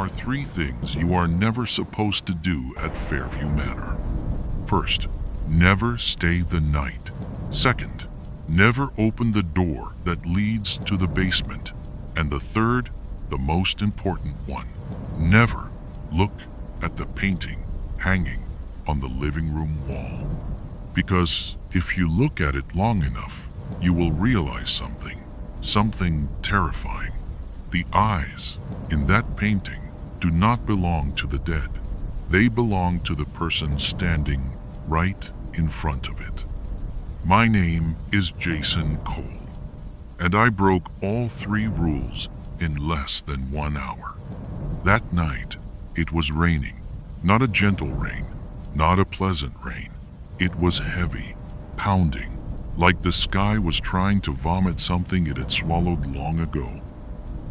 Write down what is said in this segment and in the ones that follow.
are three things you are never supposed to do at Fairview Manor. First, never stay the night. Second, never open the door that leads to the basement. And the third, the most important one, never look at the painting hanging on the living room wall. Because if you look at it long enough, you will realize something terrifying. The eyes in that painting do not belong to the dead. They belong to the person standing right in front of it. My name is Jason Cole, and I broke all three rules in less than 1 hour. That night, it was raining. Not a gentle rain, not a pleasant rain. It was heavy, pounding, like the sky was trying to vomit something it had swallowed long ago.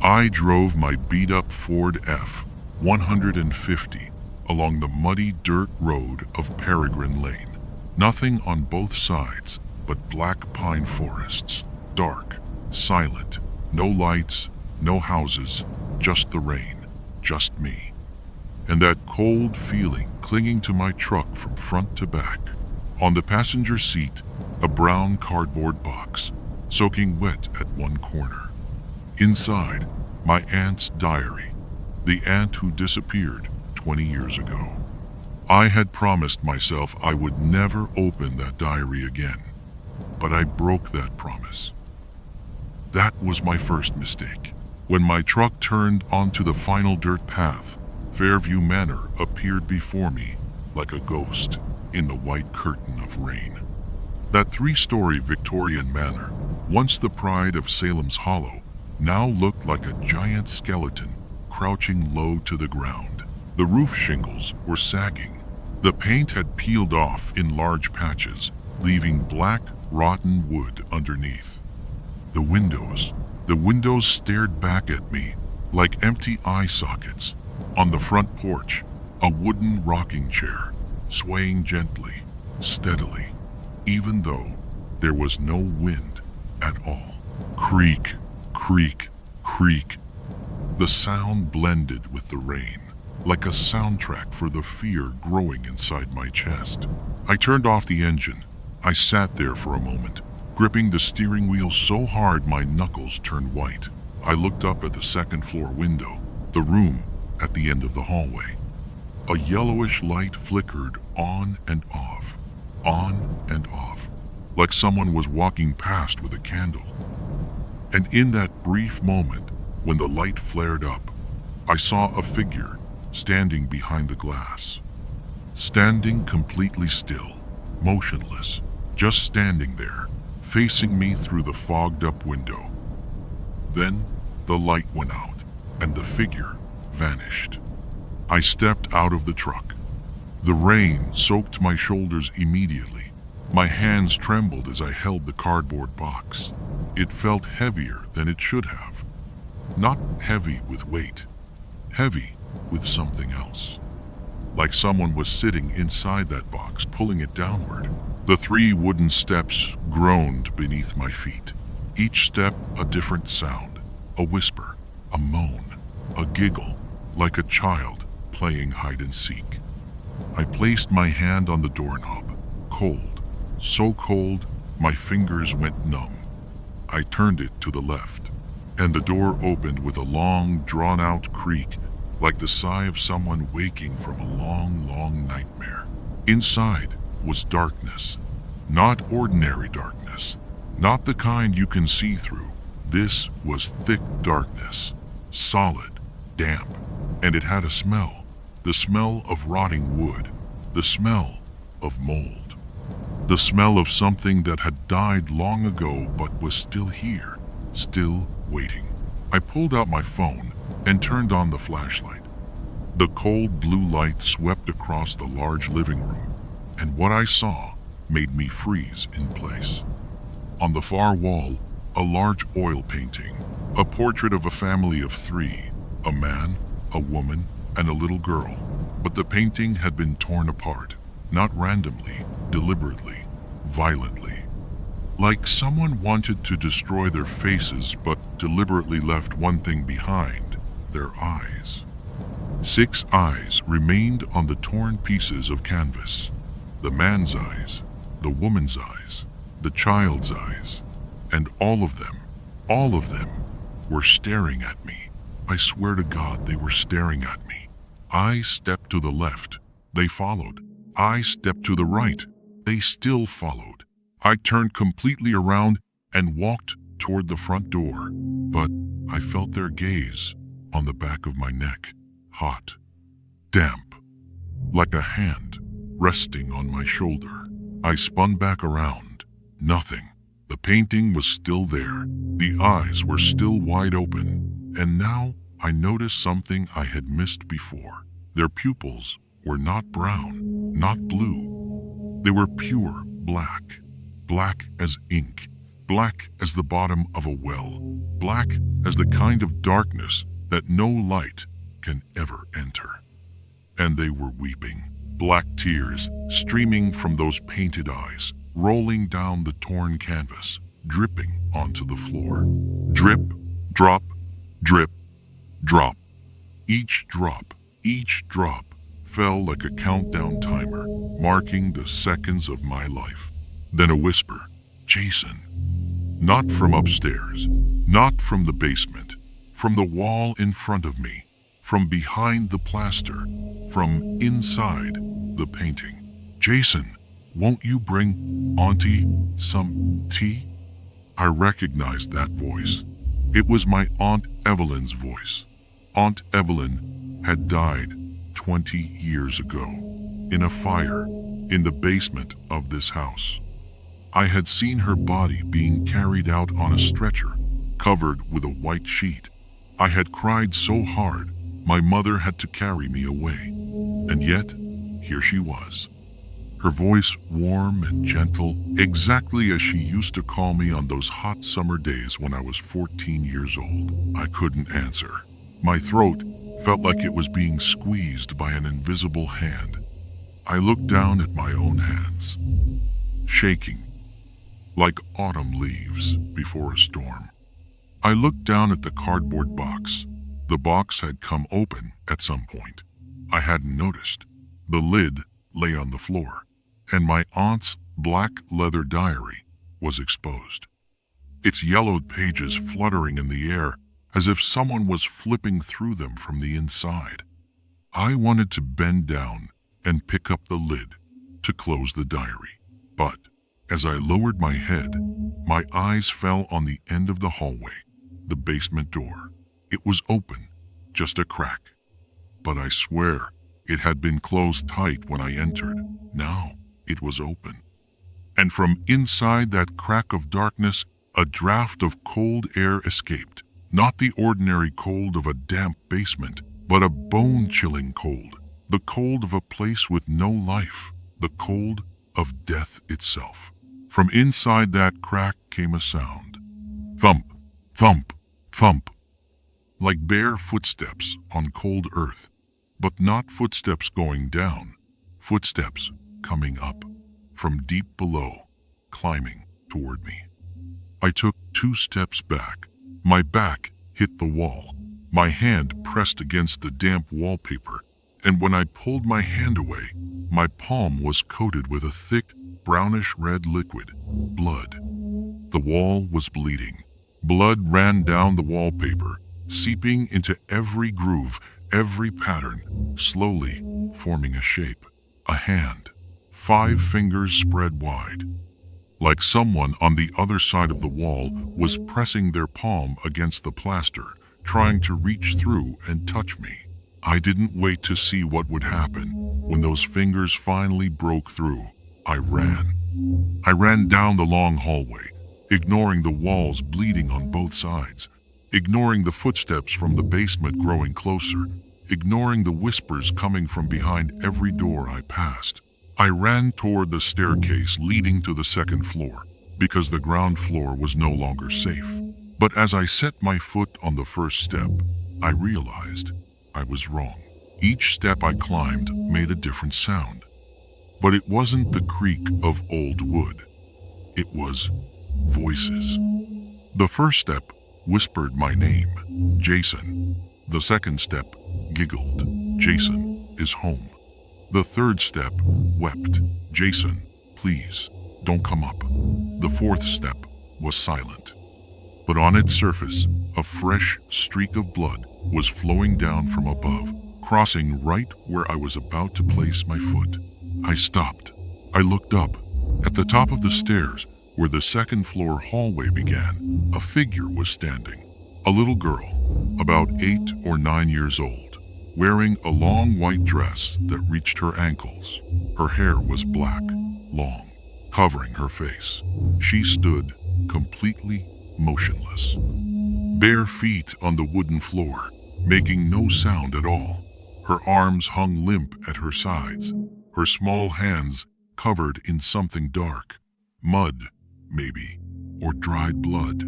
I drove my beat-up Ford F-150 along the muddy dirt road of Peregrine Lane. Nothing on both sides but black pine forests, dark, silent, no lights, no houses, just the rain, just me. And that cold feeling clinging to my truck from front to back. On the passenger seat, a brown cardboard box, soaking wet at one corner. Inside, my aunt's diary, the aunt who disappeared 20 years ago. I had promised myself I would never open that diary again, but I broke that promise. That was my first mistake. When my truck turned onto the final dirt path, Fairview Manor appeared before me like a ghost in the white curtain of rain. That three-story Victorian manor, once the pride of Salem's Hollow, now looked like a giant skeleton crouching low to the ground. The roof shingles were sagging. The paint had peeled off in large patches, leaving black, rotten wood underneath. The windows stared back at me like empty eye sockets. On the front porch, a wooden rocking chair, swaying gently, steadily, even though there was no wind at all. Creak, creak, creak. The sound blended with the rain, like a soundtrack for the fear growing inside my chest. I turned off the engine. I sat there for a moment, gripping the steering wheel so hard my knuckles turned white. I looked up at the second-floor window, the room at the end of the hallway. A yellowish light flickered on and off, like someone was walking past with a candle. And in that brief moment, when the light flared up, I saw a figure standing behind the glass. Standing completely still, motionless, just standing there, facing me through the fogged-up window. Then the light went out, and the figure vanished. I stepped out of the truck. The rain soaked my shoulders immediately. My hands trembled as I held the cardboard box. It felt heavier than it should have. Not heavy with weight, heavy with something else. Like someone was sitting inside that box, pulling it downward. The three wooden steps groaned beneath my feet. Each step a different sound, a whisper, a moan, a giggle, like a child playing hide and seek. I placed my hand on the doorknob, cold, so cold my fingers went numb. I turned it to the left, and the door opened with a long, drawn-out creak, like the sigh of someone waking from a long, long nightmare. Inside was darkness, not ordinary darkness, not the kind you can see through. This was thick darkness, solid, damp, and it had a smell, the smell of rotting wood, the smell of mold, the smell of something that had died long ago but was still here, still waiting. I pulled out my phone and turned on the flashlight. The cold blue light swept across the large living room, and what I saw made me freeze in place. On the far wall, a large oil painting, a portrait of a family of three, a man, a woman, and a little girl. But the painting had been torn apart, not randomly, deliberately, violently. Like someone wanted to destroy their faces but deliberately left one thing behind, their eyes. 6 eyes remained on the torn pieces of canvas. The man's eyes, the woman's eyes, the child's eyes, and all of them, were staring at me. I swear to God, they were staring at me. I stepped to the left. They followed. I stepped to the right. They still followed. I turned completely around and walked toward the front door, but I felt their gaze on the back of my neck, hot, damp, like a hand resting on my shoulder. I spun back around. Nothing. The painting was still there. The eyes were still wide open. And now I noticed something I had missed before. Their pupils were not brown, not blue. They were pure black. Black as ink. Black as the bottom of a well. Black as the kind of darkness that no light can ever enter. And they were weeping. Black tears streaming from those painted eyes, rolling down the torn canvas, dripping onto the floor. Drip, drop, drip, drop. Each drop fell like a countdown timer, marking the seconds of my life. Then a whisper, "Jason." Not from upstairs, not from the basement, from the wall in front of me, from behind the plaster, from inside the painting. "Jason, won't you bring Auntie some tea?" I recognized that voice. It was my Aunt Evelyn's voice. Aunt Evelyn had died 20 years ago in a fire in the basement of this house. I had seen her body being carried out on a stretcher, covered with a white sheet. I had cried so hard, my mother had to carry me away. And yet, here she was. Her voice warm and gentle, exactly as she used to call me on those hot summer days when I was 14 years old. I couldn't answer. My throat felt like it was being squeezed by an invisible hand. I looked down at my own hands, shaking like autumn leaves before a storm. I looked down at the cardboard box. The box had come open at some point. I hadn't noticed. The lid lay on the floor, and my aunt's black leather diary was exposed. Its yellowed pages fluttering in the air as if someone was flipping through them from the inside. I wanted to bend down and pick up the lid to close the diary, but as I lowered my head, my eyes fell on the end of the hallway, the basement door. It was open, just a crack, but I swear it had been closed tight when I entered. Now it was open. And from inside that crack of darkness, a draft of cold air escaped. Not the ordinary cold of a damp basement, but a bone-chilling cold. The cold of a place with no life. The cold of death itself. From inside that crack came a sound. Thump, thump, thump. Like bare footsteps on cold earth. But not footsteps going down. Footsteps coming up. From deep below, climbing toward me. I took 2 steps back. My back hit the wall. My hand pressed against the damp wallpaper, and when I pulled my hand away, my palm was coated with a thick, brownish-red liquid, blood. The wall was bleeding. Blood ran down the wallpaper, seeping into every groove, every pattern, slowly forming a shape. A hand, 5 fingers spread wide. Like someone on the other side of the wall was pressing their palm against the plaster, trying to reach through and touch me. I didn't wait to see what would happen. When those fingers finally broke through, I ran. I ran down the long hallway, ignoring the walls bleeding on both sides, ignoring the footsteps from the basement growing closer, ignoring the whispers coming from behind every door I passed. I ran toward the staircase leading to the second floor, because the ground floor was no longer safe. But as I set my foot on the first step, I realized I was wrong. Each step I climbed made a different sound. But it wasn't the creak of old wood. It was voices. The first step whispered my name, Jason. The second step giggled. Jason is home. The third step wept, Jason, please, don't come up. The fourth step was silent. But on its surface, a fresh streak of blood was flowing down from above, crossing right where I was about to place my foot. I stopped. I looked up. At the top of the stairs, where the second floor hallway began, a figure was standing. A little girl, about 8 or 9 years old, wearing a long white dress that reached her ankles. Her hair was black, long, covering her face. She stood completely motionless, bare feet on the wooden floor, making no sound at all. Her arms hung limp at her sides, her small hands covered in something dark, mud, maybe, or dried blood.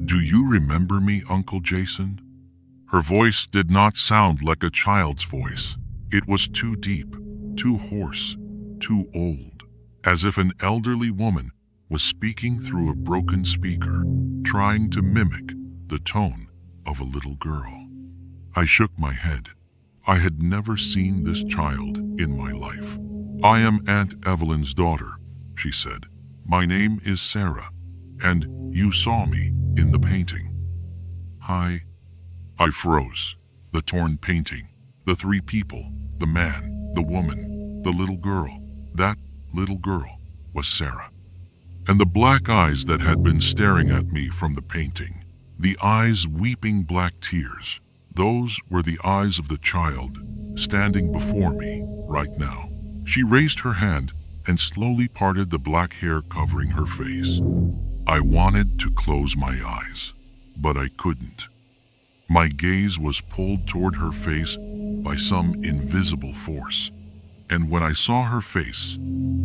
Do you remember me, Uncle Jason? Her voice did not sound like a child's voice. It was too deep, too hoarse, too old, as if an elderly woman was speaking through a broken speaker, trying to mimic the tone of a little girl. I shook my head. I had never seen this child in my life. I am Aunt Evelyn's daughter, she said. My name is Sarah, and you saw me in the painting. Hi. I froze. The torn painting, the 3 people, the man, the woman, the little girl. That little girl was Sarah. And the black eyes that had been staring at me from the painting, the eyes weeping black tears, those were the eyes of the child standing before me right now. She raised her hand and slowly parted the black hair covering her face. I wanted to close my eyes, but I couldn't. My gaze was pulled toward her face by some invisible force, and when I saw her face,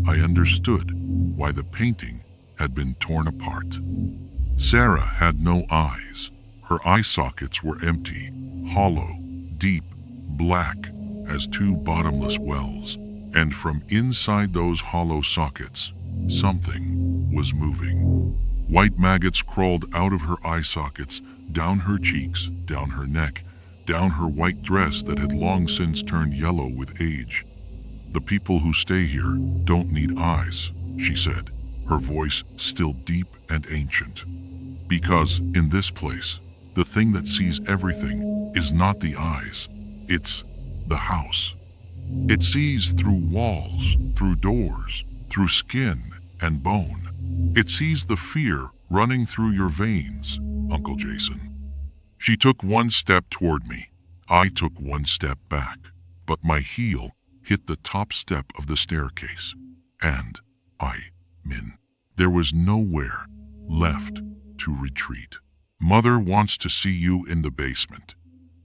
I understood why the painting had been torn apart. Sarah had no eyes. Her eye sockets were empty, hollow, deep, black as 2 bottomless wells, and from inside those hollow sockets, something was moving. White maggots crawled out of her eye sockets, down her cheeks, down her neck, down her white dress that had long since turned yellow with age. The people who stay here don't need eyes, she said, her voice still deep and ancient. Because in this place, the thing that sees everything is not the eyes, it's the house. It sees through walls, through doors, through skin and bone. It sees the fear running through your veins, Uncle Jason. She took 1 step toward me. I took 1 step back, but my heel hit the top step of the staircase, and there was nowhere left to retreat. Mother wants to see you in the basement,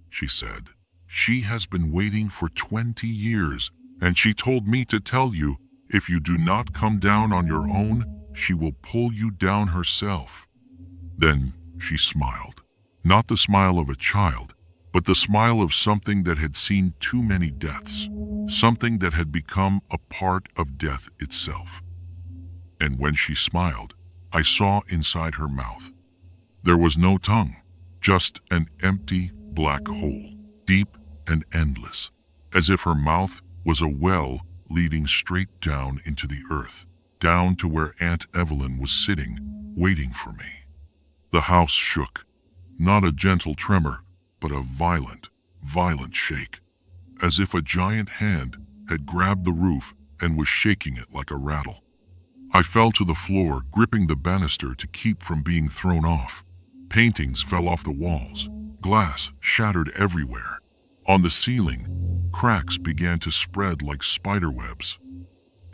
she said. She has been waiting for 20 years, and she told me to tell you, if you do not come down on your own, she will pull you down herself. Then she smiled. Not the smile of a child, but the smile of something that had seen too many deaths, something that had become a part of death itself. And when she smiled, I saw inside her mouth. There was no tongue, just an empty black hole, deep and endless, as if her mouth was a well leading straight down into the earth, down to where Aunt Evelyn was sitting, waiting for me. The house shook, not a gentle tremor, but a violent, violent shake, as if a giant hand had grabbed the roof and was shaking it like a rattle. I fell to the floor, gripping the banister to keep from being thrown off. Paintings fell off the walls, glass shattered everywhere. On the ceiling, cracks began to spread like spider webs.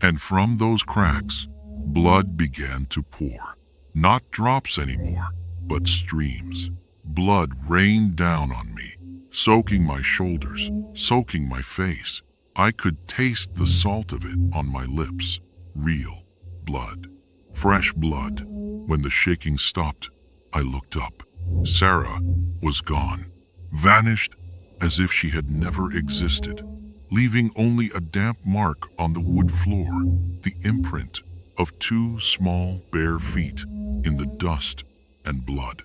And from those cracks, blood began to pour. Not drops anymore, but streams. Blood rained down on me, soaking my shoulders, soaking my face. I could taste the salt of it on my lips. Real blood. Fresh blood. When the shaking stopped, I looked up. Sarah was gone, vanished as if she had never existed, leaving only a damp mark on the wood floor, the imprint of 2 small bare feet in the dust and blood.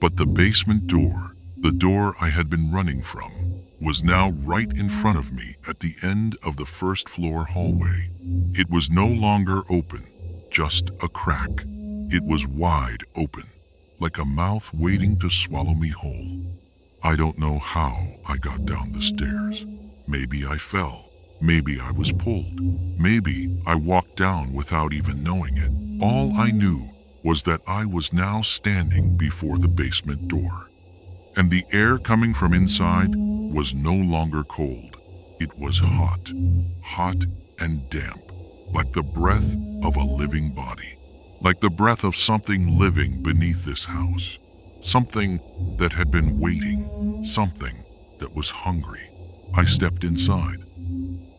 But the basement door The door I had been running from was now right in front of me at the end of the first floor hallway. It was no longer open, just a crack. It was wide open, like a mouth waiting to swallow me whole. I don't know how I got down the stairs. Maybe I fell. Maybe I was pulled. Maybe I walked down without even knowing it. All I knew was that I was now standing before the basement door. And the air coming from inside was no longer cold. It was hot. Hot and damp, like the breath of a living body. Like the breath of something living beneath this house. Something that had been waiting. Something that was hungry. I stepped inside.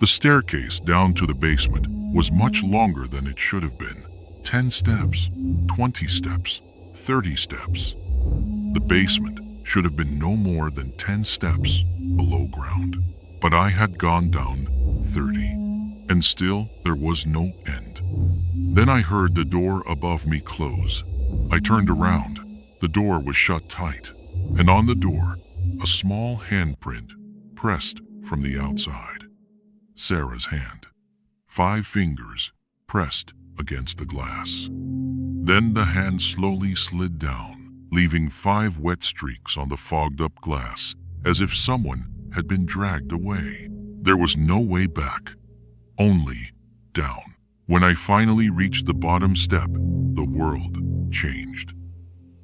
The staircase down to the basement was much longer than it should have been. 10 steps, 20 steps, 30 steps. The basement should have been no more than 10 steps below ground. But I had gone down 30, and still there was no end. Then I heard the door above me close. I turned around. The door was shut tight, and on the door, a small handprint pressed from the outside. Sarah's hand. 5 fingers pressed against the glass. Then the hand slowly slid down, leaving 5 wet streaks on the fogged-up glass, as if someone had been dragged away. There was no way back, only down. When I finally reached the bottom step, the world changed.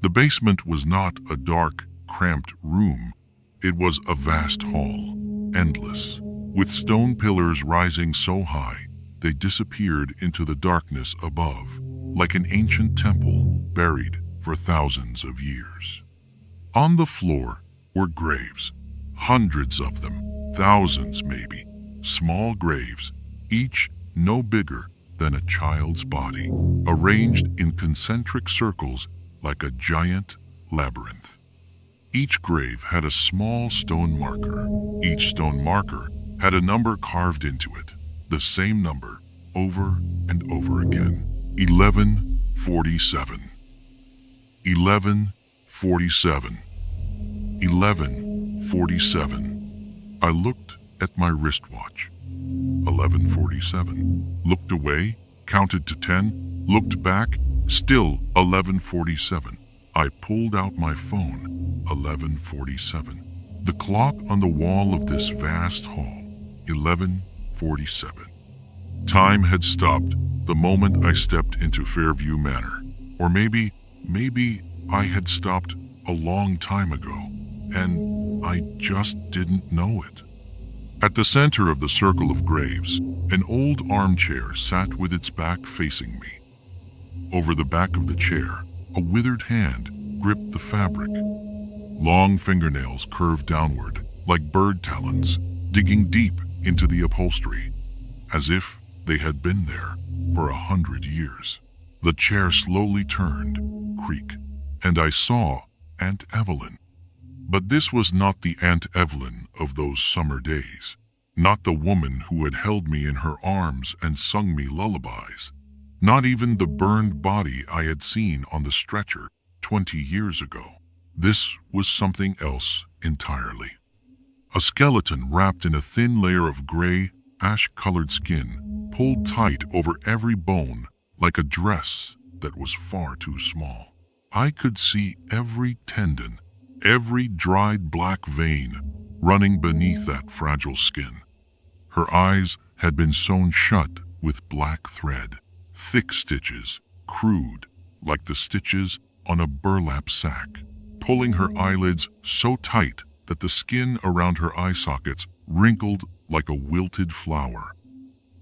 The basement was not a dark, cramped room. It was a vast hall, endless, with stone pillars rising so high they disappeared into the darkness above, like an ancient temple buried for thousands of years. On the floor were graves, hundreds of them, thousands maybe, small graves, each no bigger than a child's body, arranged in concentric circles like a giant labyrinth. Each grave had a small stone marker. Each stone marker had a number carved into it, the same number over and over again. 1147. 1147. 1147. I looked at my wristwatch. 1147. Looked away, counted to 10, looked back, still 1147. I pulled out my phone. 1147. The clock on the wall of this vast hall. 1147. Time had stopped the moment I stepped into Fairview Manor. Or maybe I had stopped a long time ago, and I just didn't know it. At the center of the circle of graves, an old armchair sat with its back facing me. Over the back of the chair, a withered hand gripped the fabric. Long fingernails curved downward, like bird talons, digging deep into the upholstery, as if they had been there for 100 years. The chair slowly turned, creak, and I saw Aunt Evelyn. But this was not the Aunt Evelyn of those summer days, not the woman who had held me in her arms and sung me lullabies, not even the burned body I had seen on the stretcher 20 years ago. This was something else entirely. A skeleton wrapped in a thin layer of gray, ash-colored skin, pulled tight over every bone like a dress that was far too small. I could see every tendon, every dried black vein running beneath that fragile skin. Her eyes had been sewn shut with black thread, thick stitches, crude, like the stitches on a burlap sack, pulling her eyelids so tight that the skin around her eye sockets wrinkled like a wilted flower.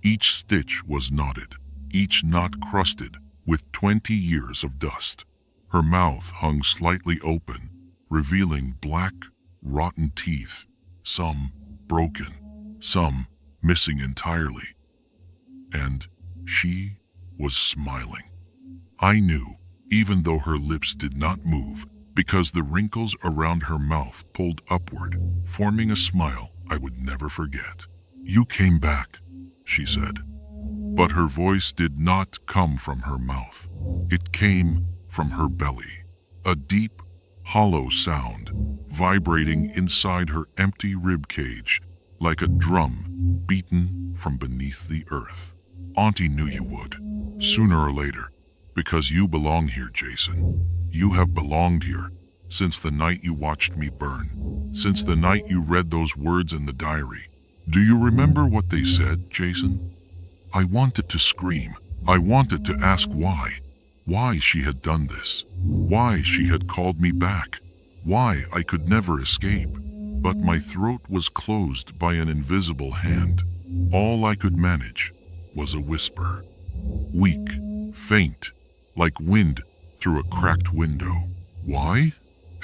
Each stitch was knotted, each knot crusted with 20 years of dust. Her mouth hung slightly open, revealing black, rotten teeth, some broken, some missing entirely. And she was smiling. I knew, even though her lips did not move, because the wrinkles around her mouth pulled upward, forming a smile I would never forget. "You came back," she said. But her voice did not come from her mouth. It came from her belly, a deep, hollow sound, vibrating inside her empty rib cage like a drum beaten from beneath the earth. Auntie knew you would, sooner or later, because you belong here, Jason. You have belonged here since the night you watched me burn, since the night you read those words in the diary. Do you remember what they said, Jason? I wanted to scream. I wanted to ask why she had done this, why she had called me back, why I could never escape. But my throat was closed by an invisible hand. All I could manage was a whisper. Weak, faint, like wind through a cracked window. Why?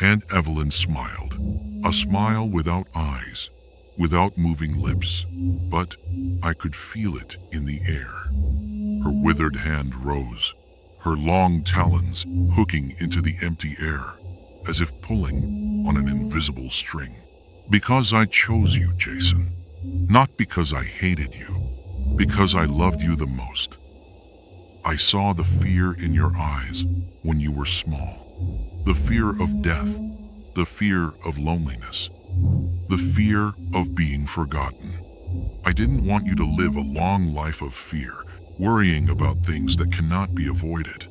Aunt Evelyn smiled. A smile without eyes, without moving lips. But I could feel it in the air. Her withered hand rose, her long talons hooking into the empty air, as if pulling on an invisible string. Because I chose you, Jason. Not because I hated you, because I loved you the most. I saw the fear in your eyes when you were small. The fear of death, the fear of loneliness, the fear of being forgotten. I didn't want you to live a long life of fear, worrying about things that cannot be avoided.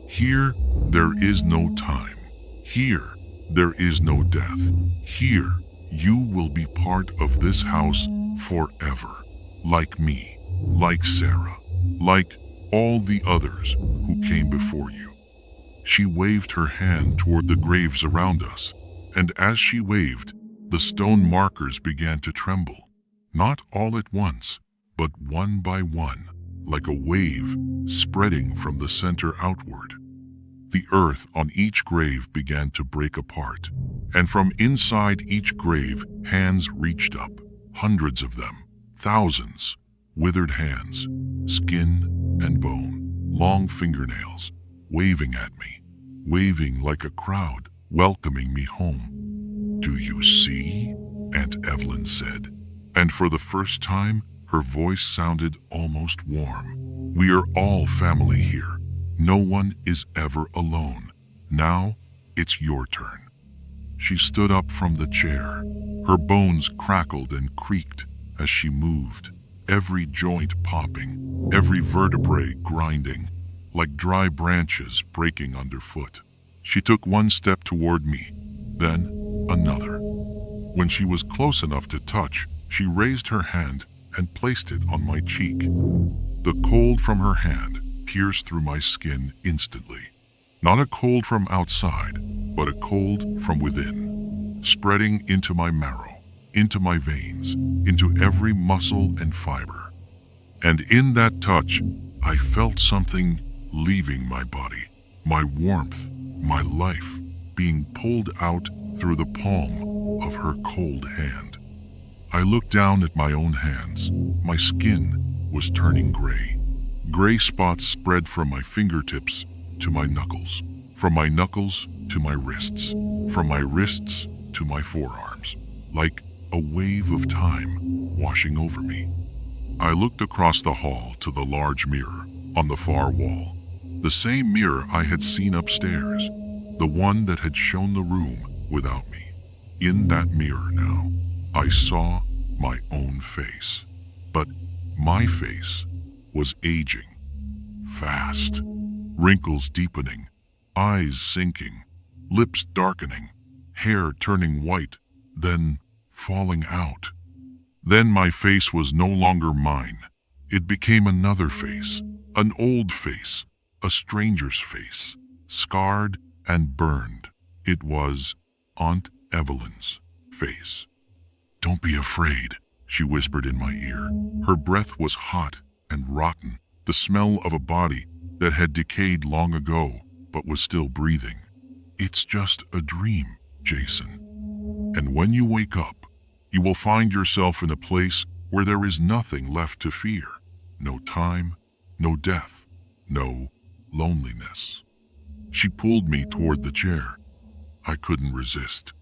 Here, there is no time. Here, there is no death. Here, you will be part of this house forever. Like me, like Sarah, like all the others who came before you. She waved her hand toward the graves around us, and as she waved, the stone markers began to tremble. Not all at once, but one by one, like a wave spreading from the center outward. The earth on each grave began to break apart, and from inside each grave, hands reached up, hundreds of them, thousands, withered hands, skin and bone, long fingernails, waving at me, waving like a crowd, welcoming me home. Do you see? Aunt Evelyn said, and for the first time, her voice sounded almost warm. We are all family here. No one is ever alone. Now, it's your turn. She stood up from the chair. Her bones crackled and creaked as she moved, every joint popping, every vertebrae grinding, like dry branches breaking underfoot. She took one step toward me, then another. When she was close enough to touch, she raised her hand and placed it on my cheek. The cold from her hand pierced through my skin instantly. Not a cold from outside, but a cold from within, spreading into my marrow, into my veins, into every muscle and fiber. And in that touch, I felt something leaving my body, my warmth, my life, being pulled out through the palm of her cold hand. I looked down at my own hands. My skin was turning gray. Gray spots spread from my fingertips to my knuckles, from my knuckles to my wrists, from my wrists to my forearms, like a wave of time washing over me. I looked across the hall to the large mirror on the far wall, the same mirror I had seen upstairs, the one that had shown the room without me. In that mirror now, I saw my own face, but my face was aging, fast, wrinkles deepening, eyes sinking, lips darkening, hair turning white, then falling out. Then my face was no longer mine. It became another face, an old face, a stranger's face, scarred and burned. It was Aunt Evelyn's face. "Don't be afraid," she whispered in my ear. Her breath was hot and rotten, the smell of a body that had decayed long ago but was still breathing. "It's just a dream, Jason. And when you wake up, you will find yourself in a place where there is nothing left to fear. No time, no death, no loneliness." She pulled me toward the chair. I couldn't resist.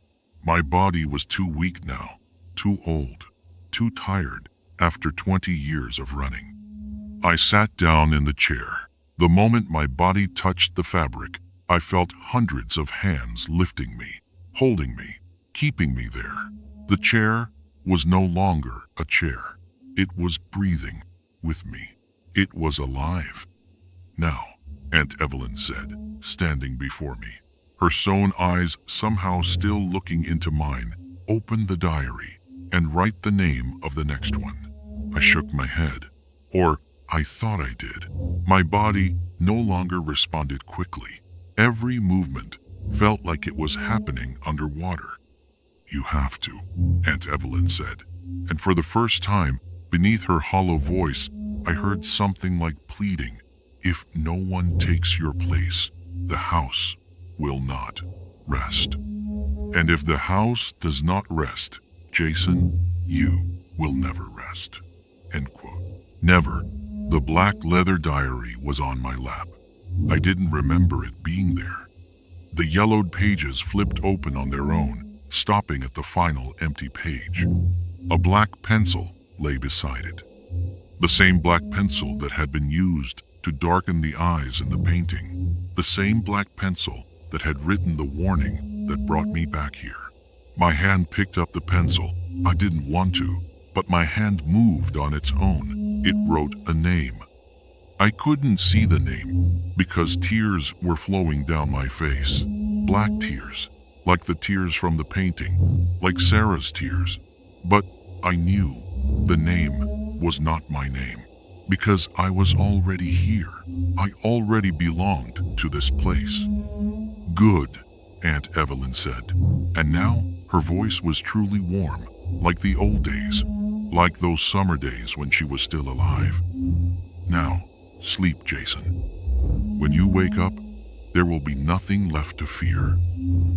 My body was too weak now, too old, too tired after 20 years of running. I sat down in the chair. The moment my body touched the fabric, I felt hundreds of hands lifting me, holding me, keeping me there. The chair was no longer a chair. It was breathing with me. It was alive. "Now," Aunt Evelyn said, standing before me, her sown eyes somehow still looking into mine. "Open the diary and write the name of the next one." I shook my head, or I thought I did. My body no longer responded quickly. Every movement felt like it was happening underwater. "You have to," Aunt Evelyn said, and for the first time, beneath her hollow voice, I heard something like pleading. "If no one takes your place, the house will not rest. And if the house does not rest, Jason, you will never rest." End quote. Never. The black leather diary was on my lap. I didn't remember it being there. The yellowed pages flipped open on their own, stopping at the final empty page. A black pencil lay beside it. The same black pencil that had been used to darken the eyes in the painting. The same black pencil that had written the warning that brought me back here. My hand picked up the pencil. I didn't want to, but my hand moved on its own. It wrote a name. I couldn't see the name because tears were flowing down my face. Black tears, like the tears from the painting, like Sarah's tears. But I knew the name was not my name because I was already here. I already belonged to this place. "Good," Aunt Evelyn said, and now her voice was truly warm, like the old days, like those summer days when she was still alive. "Now, sleep, Jason. When you wake up, there will be nothing left to fear."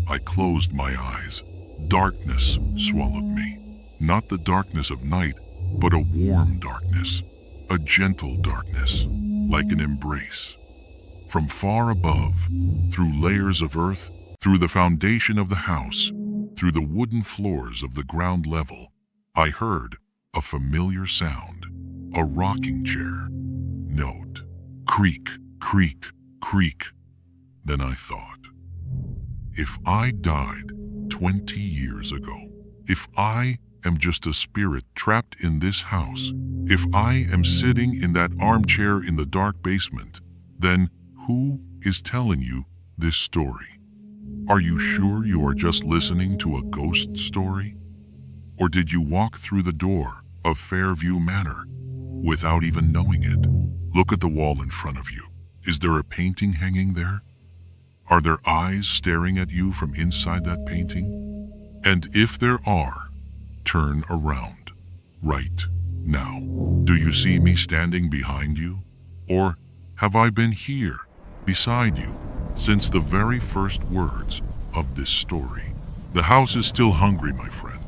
I closed my eyes. Darkness swallowed me. Not the darkness of night, but a warm darkness, a gentle darkness, like an embrace. From far above, through layers of earth, through the foundation of the house, through the wooden floors of the ground level, I heard a familiar sound, a rocking chair. Note, creak, creak, creak. Then I thought, if I died 20 years ago, if I am just a spirit trapped in this house, if I am sitting in that armchair in the dark basement, then who is telling you this story? Are you sure you are just listening to a ghost story? Or did you walk through the door of Fairview Manor without even knowing it? Look at the wall in front of you. Is there a painting hanging there? Are there eyes staring at you from inside that painting? And if there are, turn around right now. Do you see me standing behind you? Or have I been here beside you since the very first words of this story? The house is still hungry, my friend,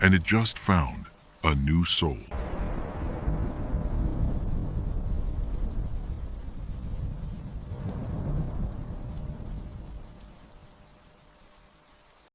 and it just found a new soul.